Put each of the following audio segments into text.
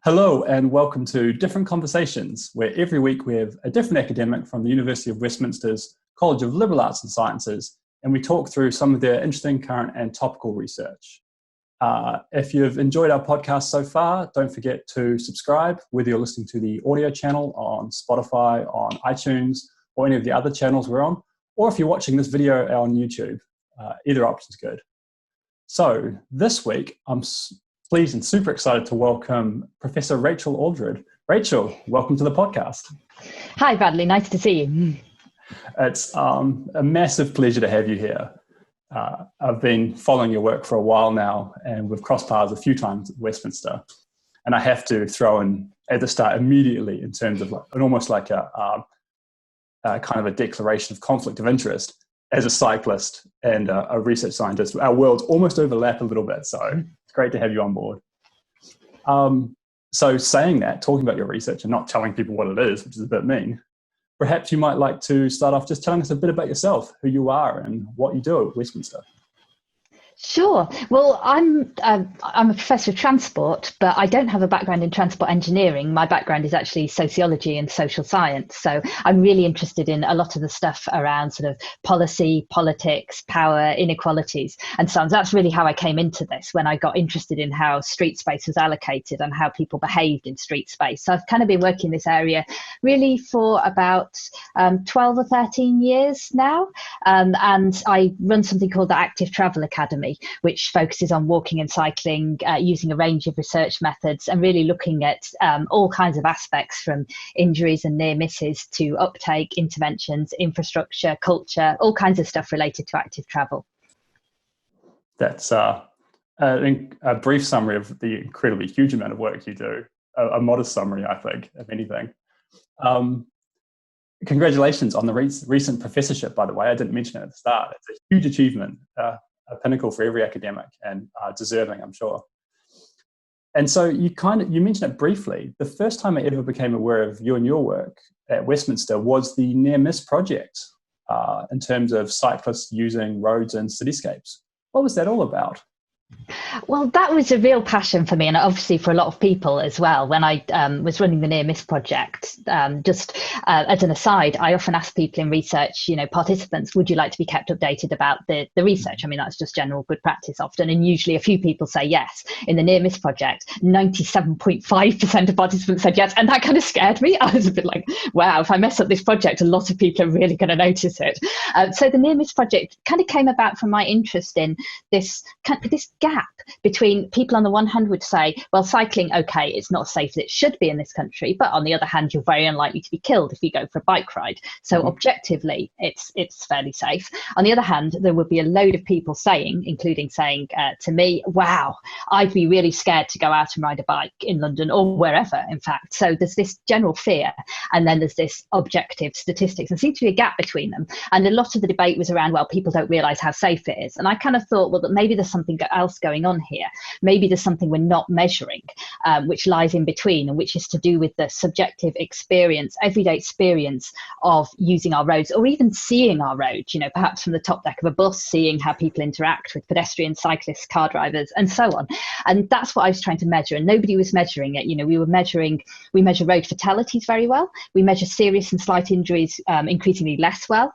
Hello and welcome to Different Conversations, where every week we have a different academic from the University of Westminster's College of Liberal Arts and Sciences, and we talk through some of their interesting current and topical research. If you've enjoyed our podcast so far, don't forget to subscribe, whether you're listening to the audio channel on Spotify, on iTunes, or any of the other channels we're on, or if you're watching this video on YouTube. Either option's good. So this week, I'm pleased and super excited to welcome Professor Rachel Aldred. Rachel, welcome to the podcast. Hi, Bradley. Nice to see you. It's a massive pleasure to have you here. I've been following your work for a while now, and we've crossed paths a few times at Westminster. And I have to throw in at the start immediately in terms of almost like a kind of a declaration of conflict of interest. As a cyclist and a research scientist, our worlds almost overlap a little bit, so it's great to have you on board. So saying that, talking about your research and not telling people what it is, which is a bit mean, perhaps you might like to start off just telling us a bit about yourself, who you are and what you do at Westminster. Sure. Well, I'm a professor of transport, but I don't have a background in transport engineering. My background is actually sociology and social science. So I'm really interested in a lot of the stuff around sort of policy, politics, power, inequalities. And so that's really how I came into this, when I got interested in how street space was allocated and how people behaved in street space. So I've kind of been working in this area really for about 12 or 13 years now. And I run something called the Active Travel Academy, which focuses on walking and cycling using a range of research methods and really looking at all kinds of aspects, from injuries and near misses to uptake, interventions, infrastructure, culture, all kinds of stuff related to active travel. That's I think a brief summary of the incredibly huge amount of work you do, a modest summary, I think, if anything. Congratulations on the recent professorship, by the way. I didn't mention it at the start. It's a huge achievement. A pinnacle for every academic, and deserving, I'm sure. And so you mentioned it briefly. The first time I ever became aware of you and your work at Westminster was the Nearmiss project, in terms of cyclists using roads and cityscapes. What was that all about? Well, that was a real passion for me, and obviously for a lot of people as well. When I was running the Nearmiss project, just as an aside, I often ask people in research, participants, would you like to be kept updated about the research? I mean, that's just general good practice often, and usually a few people say yes. In the Nearmiss project, 97.5% of participants said yes, and that kind of scared me. I was a bit like, wow, if I mess up this project, a lot of people are really going to notice it. So the Nearmiss project kind of came about from my interest in this gap between people on the one hand would say, well, cycling, okay, it's not as safe as it should be in this country, but on the other hand, you're very unlikely to be killed if you go for a bike ride. So objectively, it's fairly safe. On the other hand, there would be a load of people including saying to me, wow, I'd be really scared to go out and ride a bike in London or wherever, in fact. So there's this general fear, and then there's this objective statistics, and there seems to be a gap between them. And a lot of the debate was around, well, people don't realise how safe it is. And I kind of thought, well, that maybe there's something else going on here. Maybe there's something we're not measuring, which lies in between, and which is to do with the subjective experience, everyday experience of using our roads, or even seeing our roads, perhaps from the top deck of a bus, seeing how people interact with pedestrians, cyclists, car drivers, and so on. And that's what I was trying to measure, and nobody was measuring it. We measure road fatalities very well. We measure serious and slight injuries increasingly less well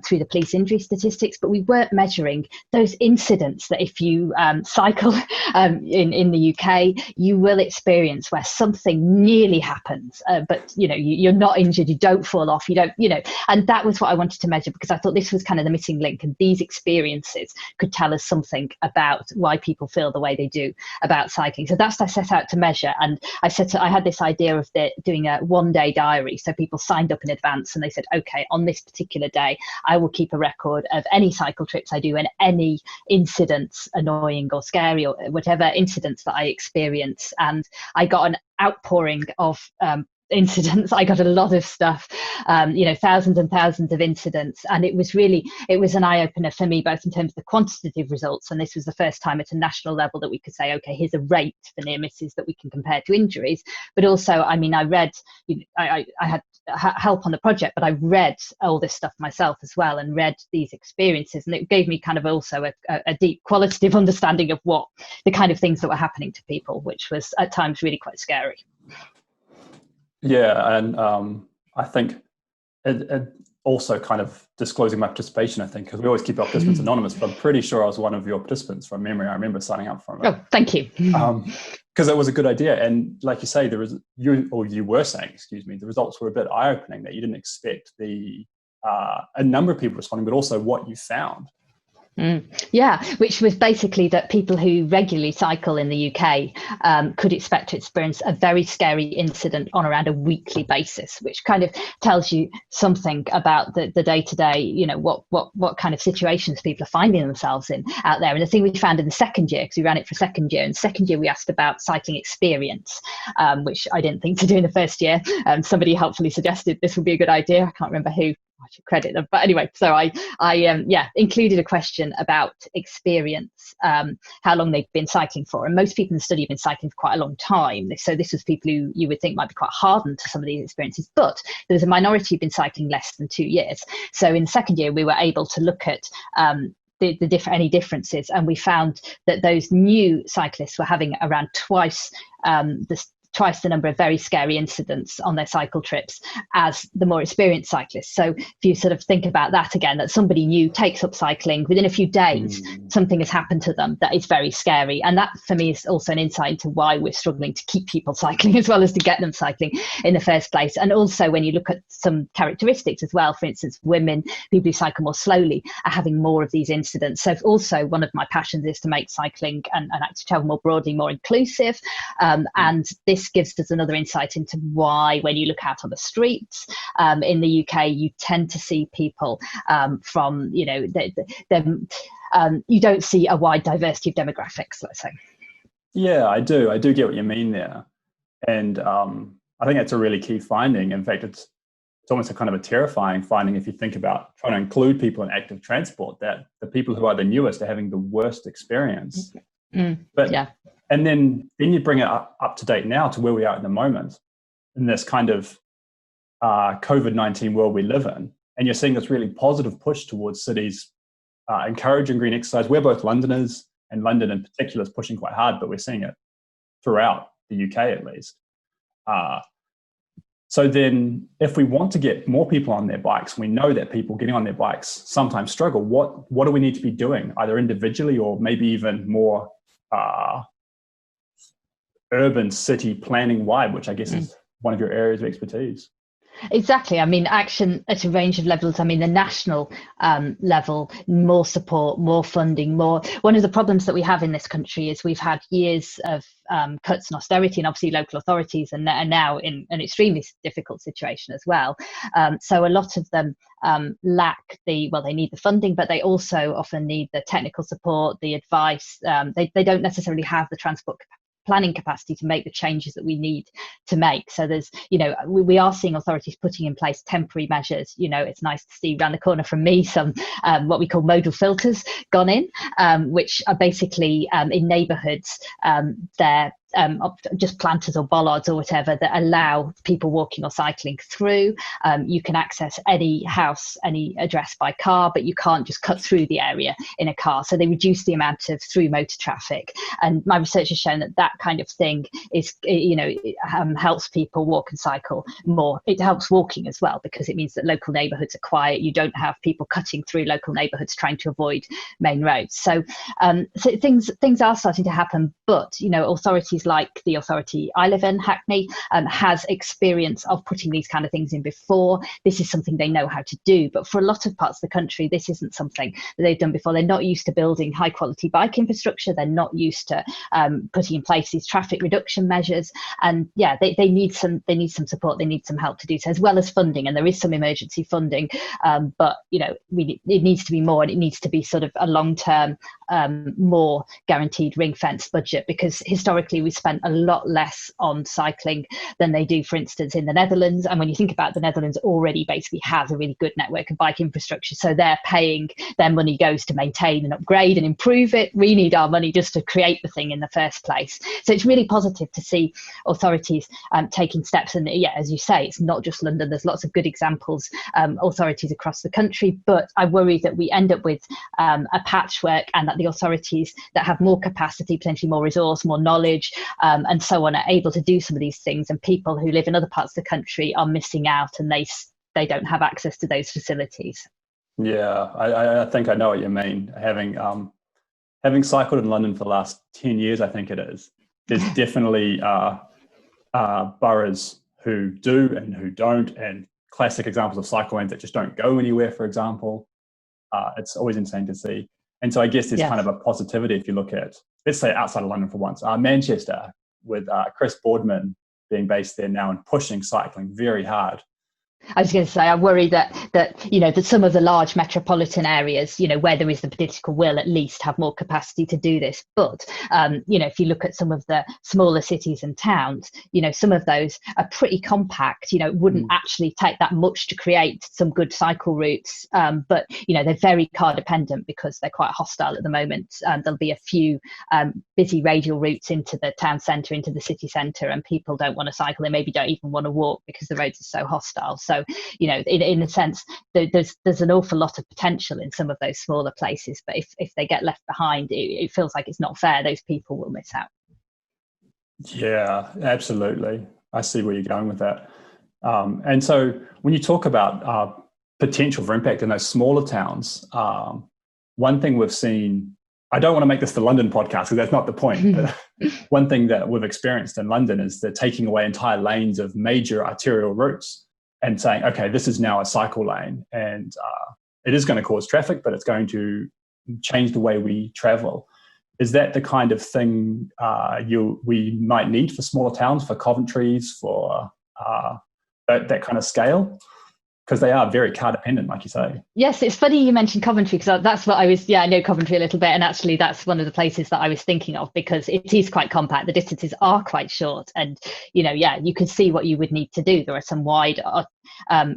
through the police injury statistics, but we weren't measuring those incidents that if you cycle in the UK, you will experience where something nearly happens, but you're not injured, you don't fall off, and that was what I wanted to measure, because I thought this was kind of the missing link, and these experiences could tell us something about why people feel the way they do about cycling. So that's what I set out to measure, and I had this idea of doing a one-day diary. So people signed up in advance and they said, okay, on this particular day, I will keep a record of any cycle trips I do and any incidents, annoying or scary or whatever incidents that I experience. And I got an outpouring of incidents. I got a lot of stuff, thousands and thousands of incidents. And it was an eye-opener for me, both in terms of the quantitative results. And this was the first time at a national level that we could say, okay, here's a rate for near misses that we can compare to injuries. But also, I mean, I read, I had help on the project, but I read all this stuff myself as well, and read these experiences. And it gave me kind of also a deep qualitative understanding of what the kind of things that were happening to people, which was at times really quite scary. Yeah, and I think it also kind of disclosing my participation, I think, because we always keep our participants anonymous, but I'm pretty sure I was one of your participants from memory. I remember signing up for it. Oh, thank you. Because it was a good idea. And like you say, you were saying, the results were a bit eye-opening, that you didn't expect a number of people responding, but also what you found. Yeah, which was basically that people who regularly cycle in the UK could expect to experience a very scary incident on around a weekly basis, which kind of tells you something about the day-to-day, what kind of situations people are finding themselves in out there. And the thing we found in the second year, because we ran it for second year, in the second year we asked about cycling experience, which I didn't think to do in the first year. Somebody helpfully suggested this would be a good idea. I can't remember who. I should credit them, but anyway, so I included a question about experience, how long they've been cycling for, and most people in the study have been cycling for quite a long time. So this was people who you would think might be quite hardened to some of these experiences, but there was a minority who'd been cycling less than 2 years. So in the second year, we were able to look at any differences, and we found that those new cyclists were having around twice the number of very scary incidents on their cycle trips as the more experienced cyclists. So if you sort of think about that again, that somebody new takes up cycling, within a few days, something has happened to them that is very scary. And that for me is also an insight into why we're struggling to keep people cycling as well as to get them cycling in the first place. And also when you look at some characteristics as well, for instance, women, people who cycle more slowly are having more of these incidents. So also one of my passions is to make cycling and active travel more broadly more inclusive. And this gives us another insight into why, when you look out on the streets in the UK, you tend to see people from, you don't see a wide diversity of demographics, let's say. Yeah, I do get what you mean there. And I think that's a really key finding. In fact, it's almost a kind of a terrifying finding if you think about trying to include people in active transport, that the people who are the newest are having the worst experience. But yeah. And then you bring it up to date now to where we are at the moment in this kind of COVID-19 world we live in. And you're seeing this really positive push towards cities encouraging green exercise. We're both Londoners, and London in particular is pushing quite hard, but we're seeing it throughout the UK at least. So then if we want to get more people on their bikes, we know that people getting on their bikes sometimes struggle. What do we need to be doing, either individually or maybe even more urban city planning wide, which I guess is one of your areas of expertise? Exactly. I mean, action at a range of levels. I mean, the national level, more support, more funding, more. One of the problems that we have in this country is we've had years of cuts and austerity, and obviously local authorities are now in an extremely difficult situation as well. So a lot of them lack they need the funding, but they also often need the technical support, the advice. They don't necessarily have the transport planning capacity to make the changes that we need to make. So there's, we are seeing authorities putting in place temporary measures. It's nice to see around the corner from me some what we call modal filters gone in, which are basically in neighbourhoods, they're just planters or bollards or whatever that allow people walking or cycling through. You can access any house, any address by car, but you can't just cut through the area in a car. So they reduce the amount of through motor traffic. And my research has shown that kind of thing is, it helps people walk and cycle more. It helps walking as well, because it means that local neighbourhoods are quiet. You don't have people cutting through local neighbourhoods trying to avoid main roads. So things are starting to happen, but authorities like the authority I live in, Hackney, has experience of putting these kind of things in before. This is something they know how to do, but for a lot of parts of the country, this isn't something that they've done before. They're not used to building high quality bike infrastructure. They're not used to putting in place these traffic reduction measures. And yeah, they need some support. They need some help to do so, as well as funding. And there is some emergency funding, but it needs to be more, and it needs to be sort of a long-term more guaranteed ring fence budget, because historically we spent a lot less on cycling than they do, for instance, in the Netherlands. And when you think about the Netherlands already basically has a really good network of bike infrastructure, so they're paying, their money goes to maintain and upgrade and improve it. We need our money just to create the thing in the first place. So it's really positive to see authorities taking steps. And yeah, as you say, it's not just London. There's lots of good examples, authorities across the country. But I worry that we end up with a patchwork, and that the authorities that have more capacity, potentially more resource, more knowledge, and so on, are able to do some of these things, and people who live in other parts of the country are missing out, and they don't have access to those facilities. Yeah, I think I know what you mean. Having cycled in London for the last 10 years, I think it is, there's definitely boroughs who do and who don't, and classic examples of cycle lanes that just don't go anywhere, for example. It's always insane to see. And so I guess there's kind of a positivity if you look at, let's say outside of London for once, Manchester, with Chris Boardman being based there now and pushing cycling very hard. I was going to say, I worry that some of the large metropolitan areas, where there is the political will, at least have more capacity to do this. But, if you look at some of the smaller cities and towns, some of those are pretty compact, it wouldn't actually take that much to create some good cycle routes. But, they're very car dependent because they're quite hostile at the moment. There'll be a few busy radial routes into the town centre, into the city centre, and people don't want to cycle. They maybe don't even want to walk because the roads are so hostile. So, in a sense, there's an awful lot of potential in some of those smaller places. But if they get left behind, it feels like it's not fair. Those people will miss out. Yeah, absolutely. I see where you're going with that. And so when you talk about potential for impact in those smaller towns, one thing we've seen, I don't want to make this the London podcast because that's not the point. But one thing that we've experienced in London is the taking away entire lanes of major arterial routes and saying, okay, this is now a cycle lane, and it is going to cause traffic, but it's going to change the way we travel. Is that the kind of thing we might need for smaller towns, for Coventry's, for that kind of scale? Because they are very car dependent, like you say. Yes, it's funny you mentioned Coventry, because that's what I know Coventry a little bit, and actually that's one of the places that I was thinking of, because it is quite compact. The distances are quite short, and you can see what you would need to do. There are some wide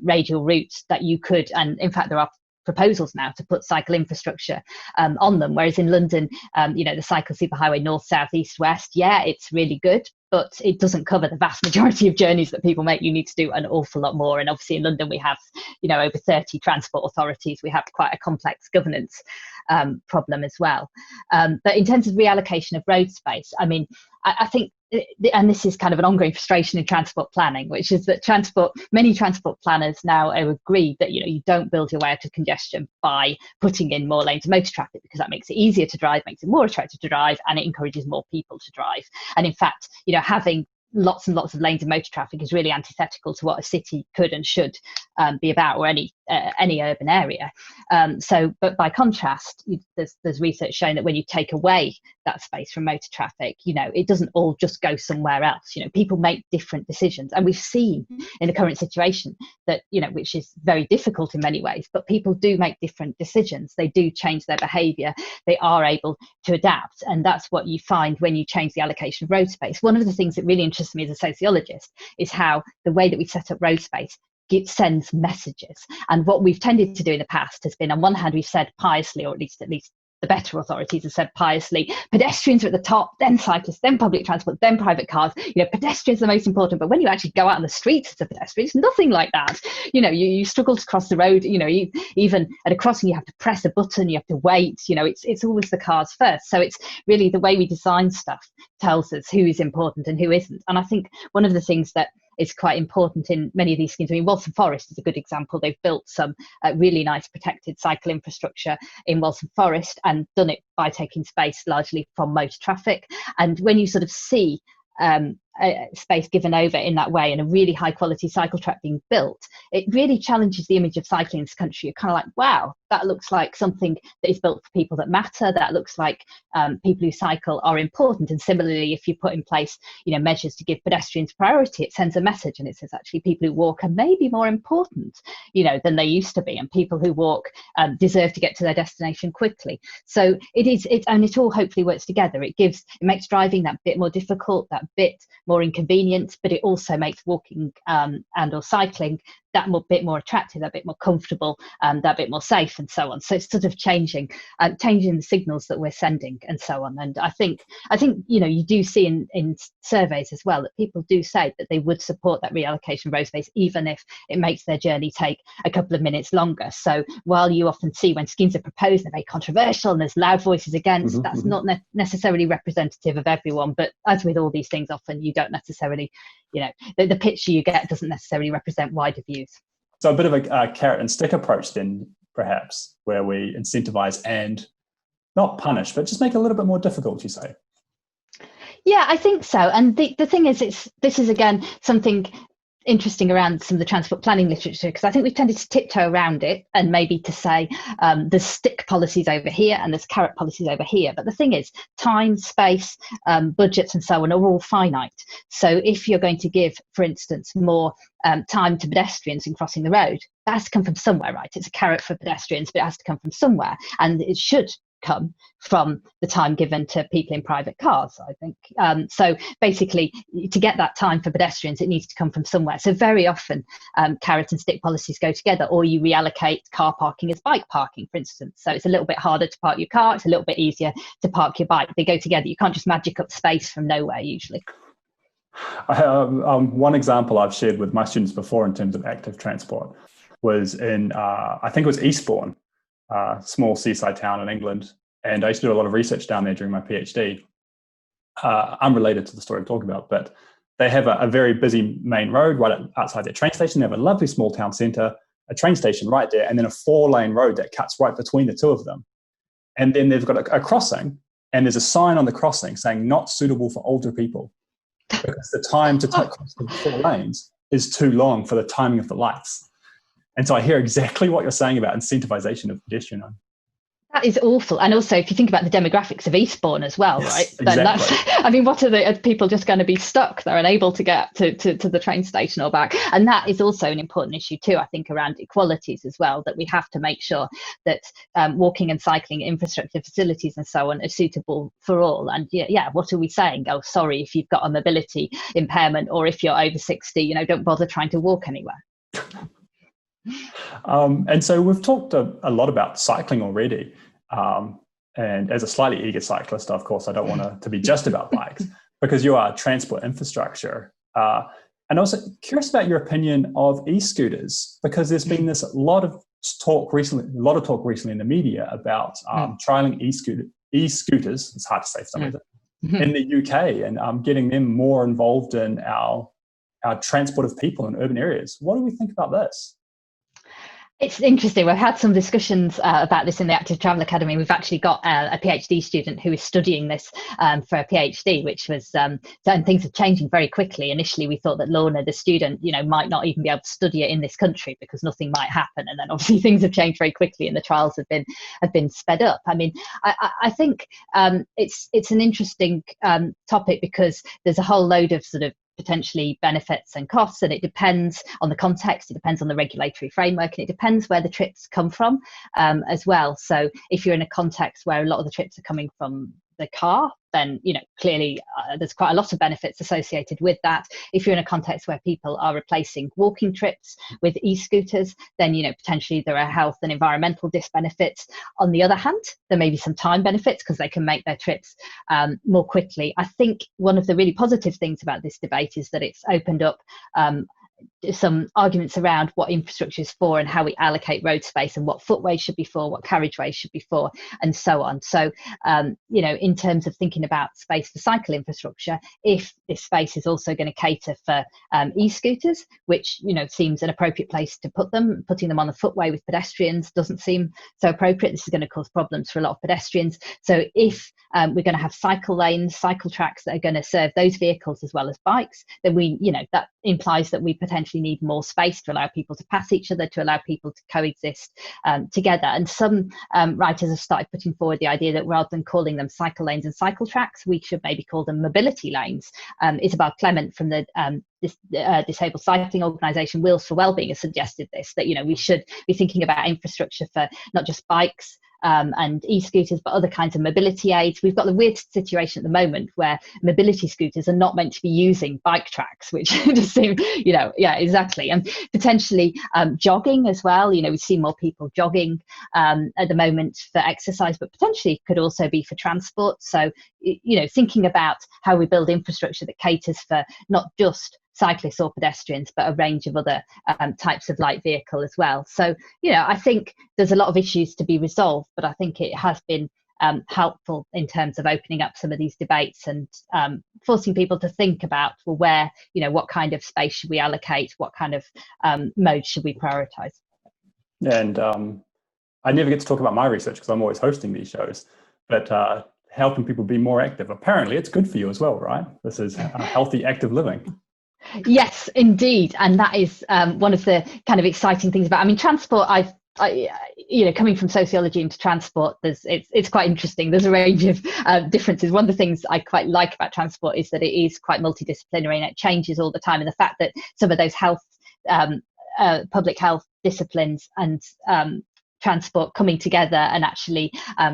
radial routes that you could, and in fact there are proposals now to put cycle infrastructure on them, whereas in London, the cycle superhighway north, south, east, west, it's really good, but it doesn't cover the vast majority of journeys that people make. You need to do an awful lot more. And obviously in London we have over 30 transport authorities. We have quite a complex governance problem as well. But in terms of reallocation of road space, I think, and this is kind of an ongoing frustration in transport planning, which is that many transport planners now are agreed that you don't build your way out of congestion by putting in more lanes of motor traffic, because that makes it easier to drive, makes it more attractive to drive, and it encourages more people to drive. And in fact, having lots and lots of lanes of motor traffic is really antithetical to what a city could and should be about, or any urban area. But by contrast, there's research showing that when you take away that space from motor traffic, it doesn't all just go somewhere else. People make different decisions, and we've seen in the current situation that which is very difficult in many ways, but people do make different decisions. They do change their behaviour. They are able to adapt, and that's what you find when you change the allocation of road space. One of the things that really interests me as a sociologist is how the way that we set up road space sends messages. And what we've tended to do in the past has been, on one hand, we've said piously, or at least the better authorities have said piously, pedestrians are at the top, then cyclists, then public transport, then private cars. Pedestrians are the most important. But when you actually go out on the streets as a pedestrian, it's nothing like that. You struggle to cross the road. Even at a crossing, you have to press a button, you have to wait. It's always the cars first. So it's really the way we design stuff tells us who is important and who isn't. And I think one of the things that is quite important in many of these schemes. Waltham Forest is a good example. They've built some really nice protected cycle infrastructure in Waltham Forest, and done it by taking space largely from motor traffic. And when you sort of see space given over in that way and a really high quality cycle track being built, it really challenges the image of cycling in this country. You're kind of like, wow, that looks like something that is built for people that matter. That looks like people who cycle are important. And similarly, if you put in place, measures to give pedestrians priority, it sends a message and it says actually people who walk are maybe more important, than they used to be, and people who walk deserve to get to their destination quickly. So it all hopefully works together. It makes driving that bit more difficult, that bit more inconvenient, but it also makes walking and or cycling that bit more attractive, that bit more comfortable, that bit more safe, and so on. So it's sort of changing the signals that we're sending, and so on. And I think you do see in surveys as well that people do say that they would support that reallocation of road space, even if it makes their journey take a couple of minutes longer. So while you often see when schemes are proposed, they're very controversial and there's loud voices against, that's not necessarily representative of everyone. But as with all these things, often you don't necessarily, the picture you get doesn't necessarily represent wider views. So a bit of a carrot and stick approach then, perhaps, where we incentivize and not punish, but just make it a little bit more difficult, you say? Yeah, I think so. And the thing is, this is, again, something interesting around some of the transport planning literature, because I think we've tended to tiptoe around it and maybe to say there's stick policies over here and there's carrot policies over here. But the thing is, time, space, budgets and so on are all finite. So if you're going to give, for instance, more time to pedestrians in crossing the road, that has to come from somewhere, right? It's a carrot for pedestrians, but it has to come from somewhere. And it should come from the time given to people in private cars, I think. So basically, to get that time for pedestrians, it needs to come from somewhere. So very often, carrot and stick policies go together, or you reallocate car parking as bike parking, for instance. So it's a little bit harder to park your car, it's a little bit easier to park your bike. They go together. You can't just magic up space from nowhere, usually. One example I've shared with my students before in terms of active transport was in, I think it was Eastbourne, small seaside town in England. And I used to do a lot of research down there during my PhD, unrelated to the story I'm talking about, but they have a very busy main road right outside their train station. They have a lovely small town centre, a train station right there, and then a 4-lane road that cuts right between the two of them. And then they've got a crossing, and there's a sign on the crossing saying not suitable for older people, because the time to cross the 4 lanes is too long for the timing of the lights. And so I hear exactly what you're saying about incentivization of pedestrian. That is awful. And also, if you think about the demographics of Eastbourne as well, yes, right? Then exactly. What are people just going to be stuck? They're unable to get to the train station or back. And that is also an important issue too, I think, around equalities as well, that we have to make sure that walking and cycling infrastructure, facilities and so on are suitable for all. And what are we saying? Oh, sorry, if you've got a mobility impairment or if you're over 60, don't bother trying to walk anywhere. And so we've talked a lot about cycling already. And as a slightly eager cyclist, of course, I don't want to be just about bikes, because you are transport infrastructure. And also curious about your opinion of e-scooters, because there's been this lot of talk recently in the media about trialing e-scooters. It's hard to say for some reason in the UK, and getting them more involved in our transport of people in urban areas. What do we think about this? It's interesting. We've had some discussions about this in the Active Travel Academy. We've actually got a PhD student who is studying this for a PhD, which was, and things are changing very quickly. Initially, we thought that Lorna, the student, might not even be able to study it in this country because nothing might happen. And then obviously things have changed very quickly and the trials have been sped up. I think it's an interesting topic, because there's a whole load of sort of potentially benefits and costs, and it depends on the context, it depends on the regulatory framework, and it depends where the trips come from as well. So if you're in a context where a lot of the trips are coming from the car, then clearly there's quite a lot of benefits associated with that. If you're in a context where people are replacing walking trips with e-scooters, then potentially there are health and environmental disbenefits. On the other hand, there may be some time benefits because they can make their trips more quickly. I think one of the really positive things about this debate is that it's opened up some arguments around what infrastructure is for and how we allocate road space and what footways should be for, what carriageways should be for, and so on. So, in terms of thinking about space for cycle infrastructure, if this space is also going to cater for e-scooters, which, seems an appropriate place to put them, putting them on the footway with pedestrians doesn't seem so appropriate. This is going to cause problems for a lot of pedestrians. So if we're going to have cycle lanes, cycle tracks that are going to serve those vehicles as well as bikes, then that implies that we potentially need more space to allow people to pass each other, to allow people to coexist together. And some writers have started putting forward the idea that rather than calling them cycle lanes and cycle tracks, we should maybe call them mobility lanes. Isabel Clement from the disabled cycling organisation Wheels for Wellbeing has suggested this, that we should be thinking about infrastructure for not just bikes and e-scooters, but other kinds of mobility aids. We've got the weird situation at the moment where mobility scooters are not meant to be using bike tracks, which just seem, exactly. And potentially jogging as well. We see more people jogging at the moment for exercise, but potentially could also be for transport. So, thinking about how we build infrastructure that caters for not just cyclists or pedestrians, but a range of other types of light vehicle as well. So, I think there's a lot of issues to be resolved, but I think it has been helpful in terms of opening up some of these debates and forcing people to think about, well, where, what kind of space should we allocate? What kind of modes should we prioritize? And I never get to talk about my research because I'm always hosting these shows, but helping people be more active. Apparently it's good for you as well, right? This is healthy, active living. Yes, indeed. And that is one of the kind of exciting things about, transport, coming from sociology into transport, it's quite interesting. There's a range of differences. One of the things I quite like about transport is that it is quite multidisciplinary and it changes all the time. And the fact that some of those public health disciplines and transport coming together and actually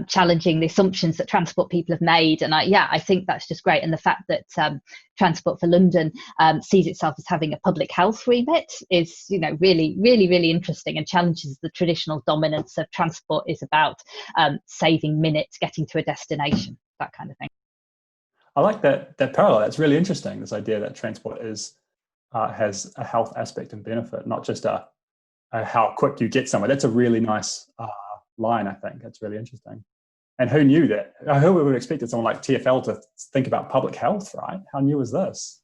challenging the assumptions that transport people have made. And I think that's just great. And the fact that Transport for London sees itself as having a public health remit is, really, really, really interesting and challenges the traditional dominance of transport is about saving minutes, getting to a destination, that kind of thing. I like that parallel. That's really interesting, this idea that transport has a health aspect and benefit, not just how quick you get somewhere. That's a really nice line, I think. That's really interesting. And who knew that? Who would have expected someone like TfL to think about public health, right? How new is this?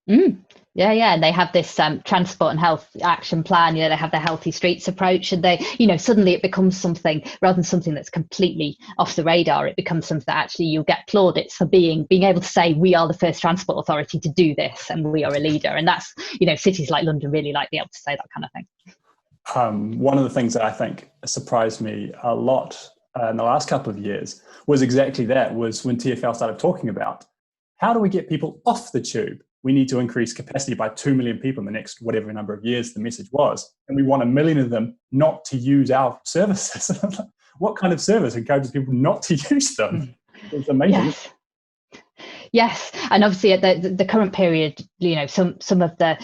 Yeah. And they have this transport and health action plan. They have the healthy streets approach, and they, suddenly it becomes something rather than something that's completely off the radar. It becomes something that actually you'll get plaudits for being able to say we are the first transport authority to do this, and we are a leader. And that's, cities like London really like being able to say that kind of thing. One of the things that I think surprised me a lot in the last couple of years was exactly that, was when TfL started talking about how do we get people off the tube? We need to increase capacity by 2 million people in the next whatever number of years the message was. And we want 1 million of them not to use our services. What kind of service encourages people not to use them? It's amazing. Yes. And obviously at the current period, some of the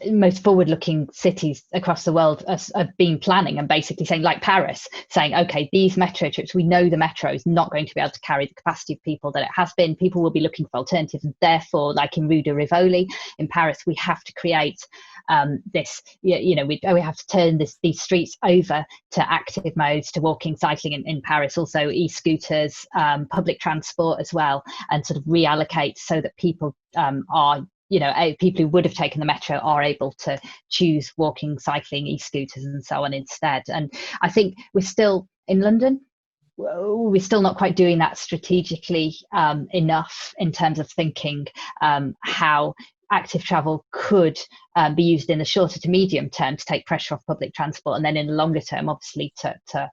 most forward-looking cities across the world have been planning and basically saying, like Paris, saying, okay, these metro trips, we know the metro is not going to be able to carry the capacity of people that it has been. People will be looking for alternatives. And therefore, like in Rue de Rivoli in Paris, we have to create we have to turn these streets over to active modes, to walking, cycling in Paris, also e-scooters, public transport as well, and sort of reallocate so that people are people who would have taken the metro are able to choose walking, cycling, e-scooters and so on instead. And I think we're still in London, we're still not quite doing that strategically enough in terms of thinking how active travel could be used in the shorter to medium term to take pressure off public transport, and then in the longer term, obviously, to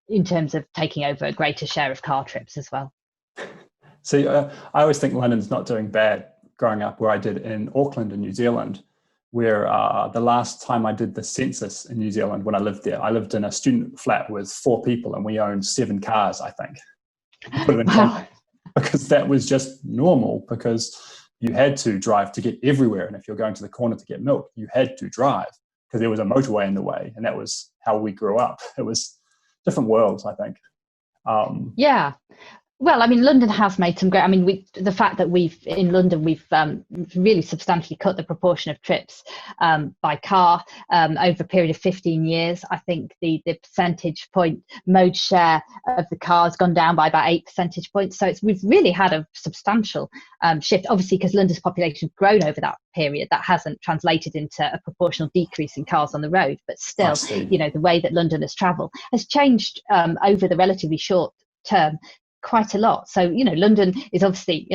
in terms of taking over a greater share of car trips as well. See, I always think London's not doing bad growing up where I did in Auckland in New Zealand, where the last time I did the census in New Zealand when I lived there, I lived in a student flat with 4 people and we owned 7 cars, I think. Wow. Because that was just normal, because you had to drive to get everywhere. And if you're going to the corner to get milk, you had to drive because there was a motorway in the way. And that was how we grew up. It was different worlds, I think. Yeah. Well, I mean, London has made some great. I mean, the fact that in London we've really substantially cut the proportion of trips by car over a period of 15 years. I think the percentage point mode share of the car has gone down by about 8 percentage points. So we've really had a substantial shift. Obviously, because London's population has grown over that period, that hasn't translated into a proportional decrease in cars on the road. But still, the way that London has travelled has changed over the relatively short term quite a lot. So London is obviously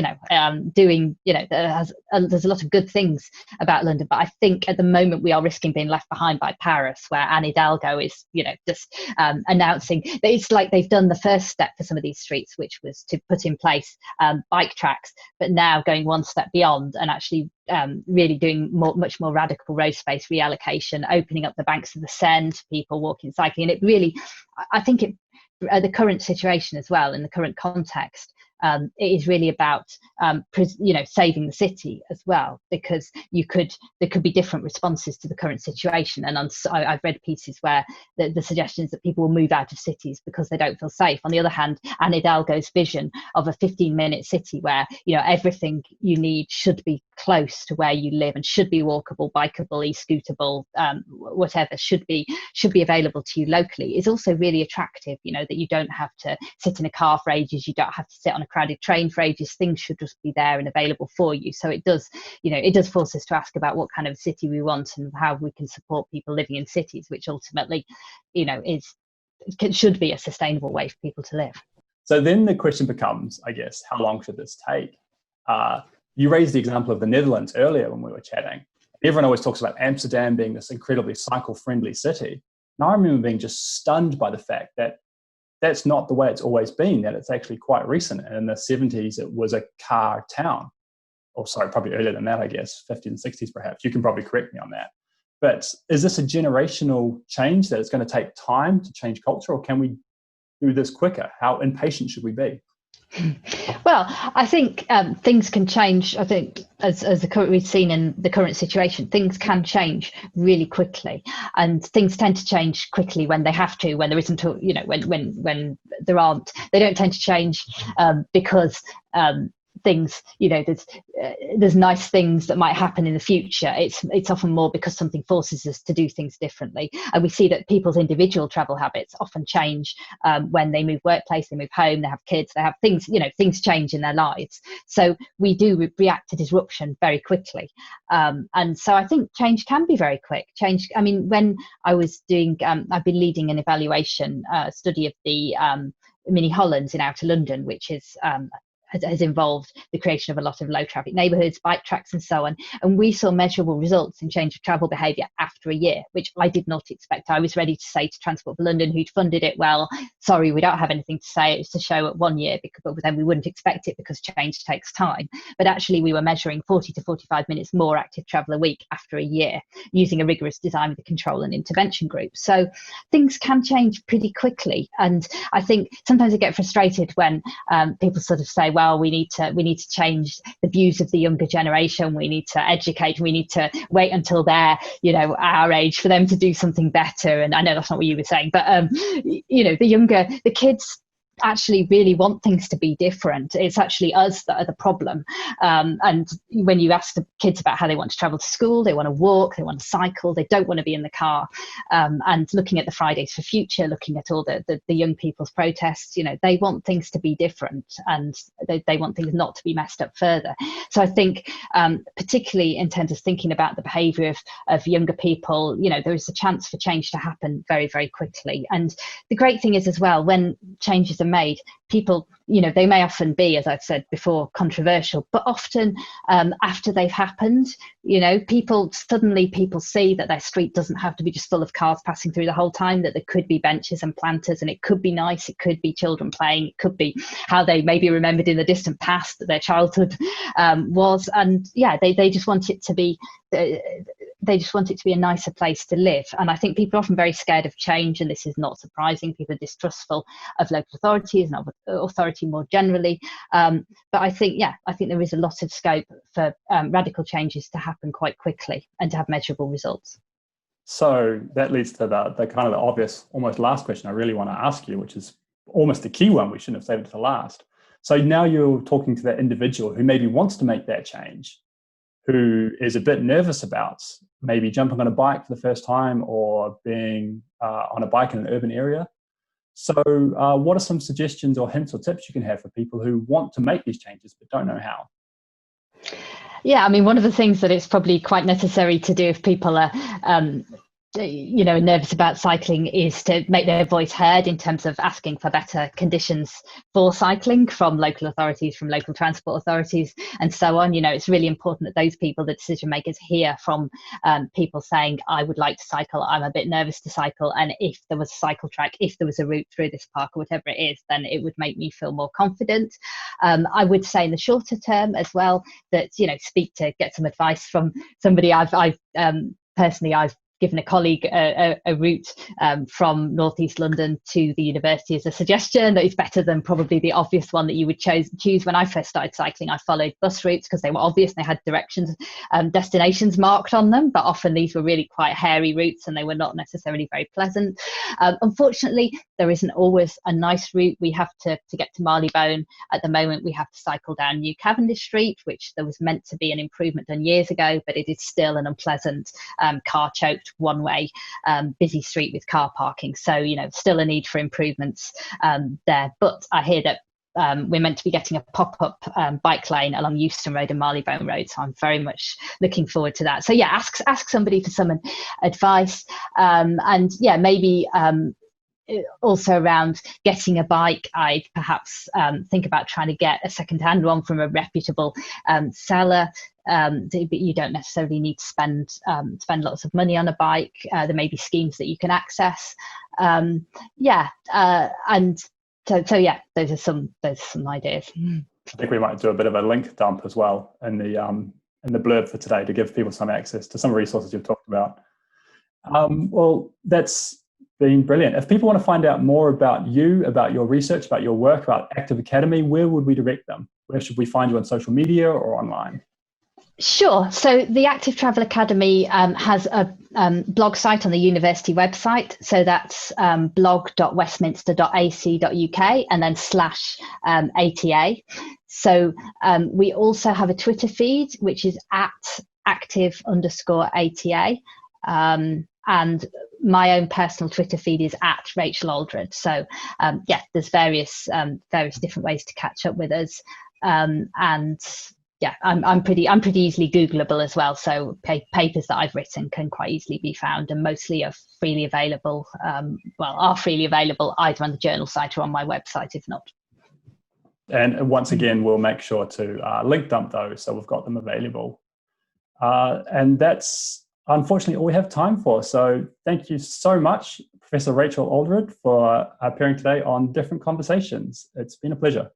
doing there's a lot of good things about London, but I think at the moment we are risking being left behind by Paris, where Anne Hidalgo is just announcing that it's like they've done the first step for some of these streets, which was to put in place bike tracks, but now going one step beyond and actually really doing much more radical road space reallocation, opening up the banks of the Seine to people walking, cycling. And it really, I think the current situation as well, in the current context, it is really about saving the city as well, because there could be different responses to the current situation. And I've read pieces where the suggestion is that people will move out of cities because they don't feel safe. On the other hand, Anne Hidalgo's vision of a 15-minute city where everything you need should be close to where you live and should be walkable, bikeable, e-scootable, whatever should be available to you locally is also really attractive. That you don't have to sit in a car for ages, you don't have to sit on a crowded train for ages. Things should just be there and available for you. So it does force us to ask about what kind of city we want and how we can support people living in cities, which ultimately should be a sustainable way for people to live. So then the question becomes, I guess, how long should this take? You raised the example of the Netherlands earlier when we were chatting. Everyone always talks about Amsterdam being this incredibly cycle-friendly city. And I remember being just stunned by the fact that that's not the way it's always been, that it's actually quite recent. And in the 70s, it was a car town. Or sorry, probably earlier than that, I guess, 50s and 60s perhaps. You can probably correct me on that. But is this a generational change that it's going to take time to change culture, or can we do this quicker? How impatient should we be? Well, I think things can change. I think as we've seen in the current situation, things can change really quickly, and things tend to change quickly when they have to. When there isn't, when there aren't, they don't tend to change because things, there's nice things that might happen in the future. It's often more because something forces us to do things differently. And we see that people's individual travel habits often change when they move workplace, they move home, they have kids, they have things, things change in their lives. So we do react to disruption very quickly. And so I think change can be very quick. I mean, when I was doing, I've been leading an evaluation study of the Mini Hollands in Outer London, which is has involved the creation of a lot of low traffic neighbourhoods, bike tracks and so on. And we saw measurable results in change of travel behaviour after a year, which I did not expect. I was ready to say to Transport for London, who'd funded it, well, sorry, we don't have anything to say. It's to show at 1 year, but then we wouldn't expect it because change takes time. But actually we were measuring 40 to 45 minutes more active travel a week after a year using a rigorous design with a control and intervention group. So things can change pretty quickly. And I think sometimes I get frustrated when people sort of say, well, we need to change the views of the younger generation. We need to educate. We need to wait until they're, our age for them to do something better. And I know that's not what you were saying, but the kids actually really want things to be different. It's actually us that are the problem. And when you ask the kids about how they want to travel to school, they want to walk, they want to cycle, they don't want to be in the car. And looking at the Fridays for Future, looking at all the young people's protests, they want things to be different, and they want things not to be messed up further. So I think particularly in terms of thinking about the behaviour of younger people, there is a chance for change to happen very, very quickly. And the great thing is as well, when changes are made, people, they may often be, as I've said before, controversial, but often after they've happened, people see that their street doesn't have to be just full of cars passing through the whole time, that there could be benches and planters, and it could be nice, it could be children playing, it could be how they maybe remembered in the distant past that their childhood was. And yeah, they just want it to be a nicer place to live. And I think people are often very scared of change, and this is not surprising. People are distrustful of local authorities and of authority more generally. But I think there is a lot of scope for radical changes to happen quite quickly and to have measurable results. So that leads to the kind of the obvious, almost last question I really want to ask you, which is almost the key one. We shouldn't have saved it to last. So now you're talking to that individual who maybe wants to make that change, who is a bit nervous about maybe jumping on a bike for the first time or being on a bike in an urban area. So what are some suggestions or hints or tips you can have for people who want to make these changes but don't know how? Yeah, I mean, one of the things that it's probably quite necessary to do if people are nervous about cycling is to make their voice heard in terms of asking for better conditions for cycling from local authorities, from local transport authorities, and so on. It's really important that those people, the decision makers, hear from people saying, I would like to cycle, I'm a bit nervous to cycle, and if there was a cycle track, if there was a route through this park or whatever it is, then it would make me feel more confident. I would say in the shorter term as well that, get some advice from somebody. I've given a colleague a route from northeast London to the university as a suggestion that is better than probably the obvious one that you would choose. When I first started cycling, I followed bus routes because they were obvious. They had directions, destinations marked on them, but often these were really quite hairy routes and they were not necessarily very pleasant. Unfortunately, there isn't always a nice route. We have to get to Marylebone. At the moment, we have to cycle down New Cavendish Street, which there was meant to be an improvement done years ago, but it is still an unpleasant, car-choked, one-way, busy street with car parking. So, still a need for improvements there. But I hear that we're meant to be getting a pop-up bike lane along Euston Road and Marylebone Road. So I'm very much looking forward to that. So yeah, ask somebody for some advice. And yeah, maybe also around getting a bike, I'd perhaps think about trying to get a second-hand one from a reputable seller. But you don't necessarily need to spend lots of money on a bike. There may be schemes that you can access. And so yeah, those are some ideas. I think we might do a bit of a link dump as well in the blurb for today to give people some access to some resources you've talked about. Well, that's been brilliant. If people want to find out more about you, about your research, about your work, about Active Academy, where would we direct them? Where should we find you on social media or online? Sure. So the Active Travel Academy has a blog site on the university website. So that's blog.westminster.ac.uk and then /ATA. So we also have a Twitter feed, which is at @active_ATA. And my own personal Twitter feed is at Rachel Aldred. So there's various different ways to catch up with us. And yeah, I'm pretty easily Googleable as well. So papers that I've written can quite easily be found, and mostly are freely available. Are freely available either on the journal site or on my website, if not. And once again, we'll make sure to link dump those so we've got them available. And that's unfortunately all we have time for. So thank you so much, Professor Rachel Aldred, for appearing today on Different Conversations. It's been a pleasure.